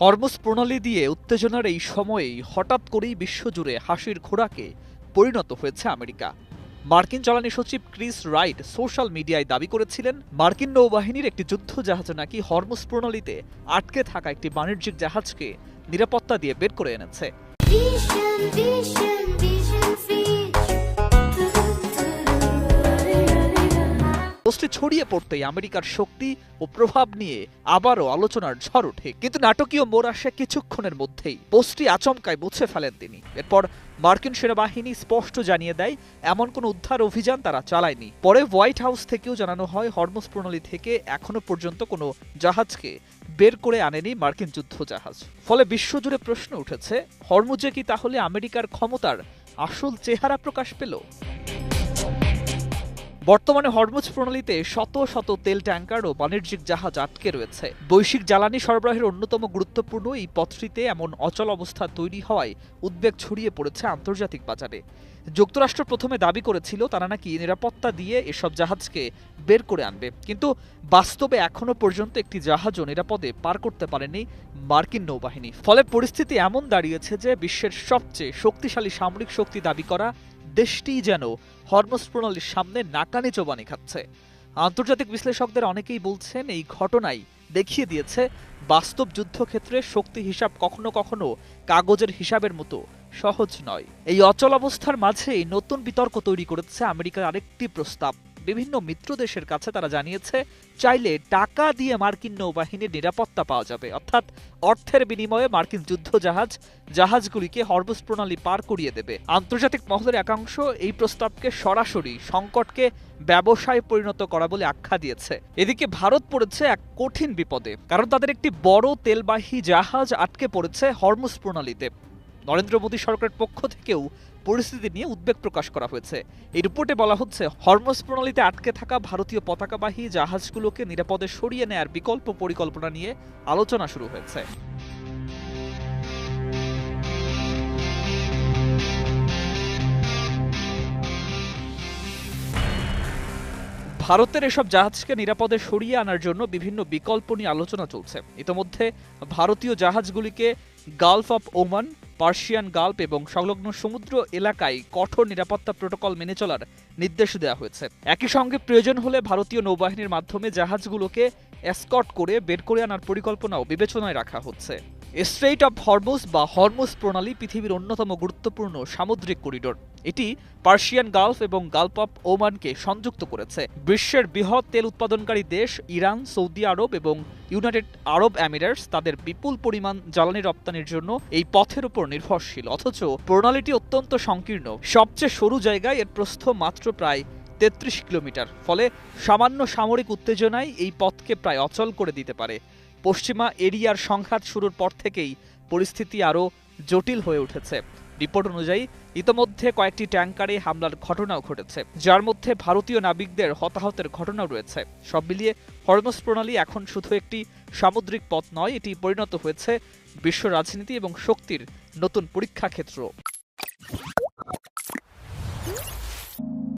Hormuz প্রণালী দিয়ে উত্তেজনার এই সময়েই হঠাৎ করেই বিশ্বজুড়ে হাসির খোরাকে পরিণত হয়েছে আমেরিকা। মার্কিন জ্বালানি সচিব ক্রিস রাইট সোশ্যাল মিডিয়ায় দাবি করেছিলেন, মার্কিন নৌবাহিনীর একটি যুদ্ধজাহাজ নাকি হরমুজ প্রণালীতে আটকে থাকা একটি বাণিজ্যিক জাহাজকে নিরাপত্তা দিয়ে বের করে এনেছে। পোস্টটি ছড়িয়ে পড়তেই আমেরিকার শক্তি ও প্রভাব নিয়ে আবারও আলোচনার ঝড় ওঠে, কিন্তু নাটকীয় মোড় আসে কিছুক্ষণের মধ্যেই। পোস্টটি আচমকায় মুছে ফেলেন তিনি। এরপর মার্কিন সেনাবাহিনী স্পষ্ট জানিয়ে দেয়, এমন কোনো উদ্ধার অভিযান তারা চালায়নি। পরে হোয়াইট হাউস থেকেও জানানো হয়, হরমুজ প্রণালী থেকে এখনো পর্যন্ত কোনো জাহাজকে বের করে আনেনি মার্কিন যুদ্ধজাহাজ। ফলে বিশ্বজুড়ে প্রশ্ন উঠেছে, হরমুজে কি তাহলে আমেরিকার ক্ষমতার আসল চেহারা প্রকাশ পেল? বর্তমানে হরমুজ প্রণালীতে শত শত তেল ট্যাঙ্কার ও বাণিজ্যিক জাহাজ আটকে রয়েছে। বৈশ্বিক জ্বালানি সরবরাহের অন্যতম গুরুত্বপূর্ণ এই পথটিতে এমন অচল অবস্থা তৈরি হওয়ায় উদ্বেগ ছড়িয়ে পড়েছে আন্তর্জাতিক বাজারে। যুক্তরাষ্ট্র প্রথমে দাবি করেছিল তারা নাকি নিরাপত্তা দিয়ে এসব জাহাজকে বের করে আনবে, কিন্তু বাস্তবে এখনো পর্যন্ত একটি জাহাজও নিরাপদে পার করতে পারেনি মার্কিন নৌবাহিনী। ফলে পরিস্থিতি এমন দাঁড়িয়েছে যে বিশ্বের সবচেয়ে শক্তিশালী সামরিক শক্তি দাবি করা দেশটিই যেন হরমুজ প্রণালীর সামনে নাকানি চোবানি খাচ্ছে। আন্তর্জাতিক বিশ্লেষকদের অনেকেই বলছেন, এই ঘটনাই দেখিয়ে দিয়েছে বাস্তব যুদ্ধক্ষেত্রে শক্তি হিসাব কখনো কখনো কাগজের হিসাবের মতো সহজ নয়। এই অচল অবস্থার মাঝেই নতুন বিতর্ক তৈরি করেছে আমেরিকার আরেকটি প্রস্তাব। বিভিন্ন মিত্র দেশের কাছে তারা জানিয়েছে, চাইলে টাকা দিয়ে মার্কিন নৌবাহিনীর নিরাপত্তা পাওয়া যাবে, অর্থাৎ অর্থের বিনিময়ে মার্কিন জাহাজগুলিকে হরমুজ প্রণালী পার করিয়ে দেবে। আন্তর্জাতিক মহলের একাংশ এই প্রস্তাবকে সরাসরি সংকটকে ব্যবসায় পরিণত করা বলে আখ্যা দিয়েছে। এদিকে ভারত পড়েছে এক কঠিন বিপদে, কারণ তাদের একটি বড় তেলবাহী জাহাজ আটকে পড়েছে হরমুজ প্রণালীতে। নরেন্দ্র মোদী সরকারের পক্ষ থেকেও পরিস্থিতি নিয়ে উদ্বেগ প্রকাশ করা হয়েছে। এই রিপোর্টে বলা হচ্ছে, হরমুজ প্রণালীতে আটকে থাকা ভারতীয় পতাকাবাহী জাহাজগুলোকে নিরাপদে সরিয়ে নেয়ার বিকল্প পরিকল্পনা নিয়ে আলোচনা শুরু হয়েছে। ভারতের এসব জাহাজকে নিরাপদে সরিয়ে আনার জন্য বিভিন্ন বিকল্প নিয়ে আলোচনা চলছে। ইতোমধ্যে ভারতীয় জাহাজগুলিকে Gulf of Oman, Persian Gulf এবং সংলগ্ন সমুদ্র এলাকায় কঠোর নিরাপত্তা প্রোটোকল মেনে চলার নির্দেশ দেওয়া হয়েছে। একই সঙ্গে প্রয়োজন হলে ভারতীয় নৌবাহিনীর মাধ্যমে জাহাজগুলোকে এসকর্ট করে বের করে আনার পরিকল্পনাও বিবেচনায় রাখা হচ্ছে। স্ট্রেইট অফ হরমুজ বা হরমুজ প্রণালী পৃথিবীর অন্যতম গুরুত্বপূর্ণ সামুদ্রিক করিডোর। এটি পার্সিয়ান গালফ এবং গালফ অফ ওমানকে সংযুক্ত করেছে। বিশ্বের বৃহৎ তেল উৎপাদনকারী দেশ ইরান, সৌদি আরব এবং ইউনাইটেড আরব এমিরেটস তাদের বিপুল পরিমাণ জ্বালানি রপ্তানির জন্য এই পথের উপর নির্ভরশীল। অথচ প্রণালীটি অত্যন্ত সংকীর্ণ। সবচেয়ে সরু জায়গায় এর প্রস্থ মাত্র প্রায় 33 কিলোমিটার। ফলে সামান্য সামরিক উত্তেজনায় এই পথকে প্রায় অচল করে দিতে পারে। পশ্চিমা এরিয়ার সংঘাত শুরুর পর থেকেই পরিস্থিতি আরও জটিল হয়ে উঠেছে। রিপোর্ট অনুযায়ী ইতোমধ্যে কয়েকটি ট্যাঙ্কারে হামলার ঘটনাও ঘটেছে, যার মধ্যে ভারতীয় নাবিকদের হতাহতের ঘটনাও রয়েছে। সব মিলিয়ে হরমুজ প্রণালী এখন শুধু একটি সামুদ্রিক পথ নয়, এটি পরিণত হয়েছে বিশ্ব রাজনীতি এবং শক্তির নতুন পরীক্ষা ক্ষেত্র।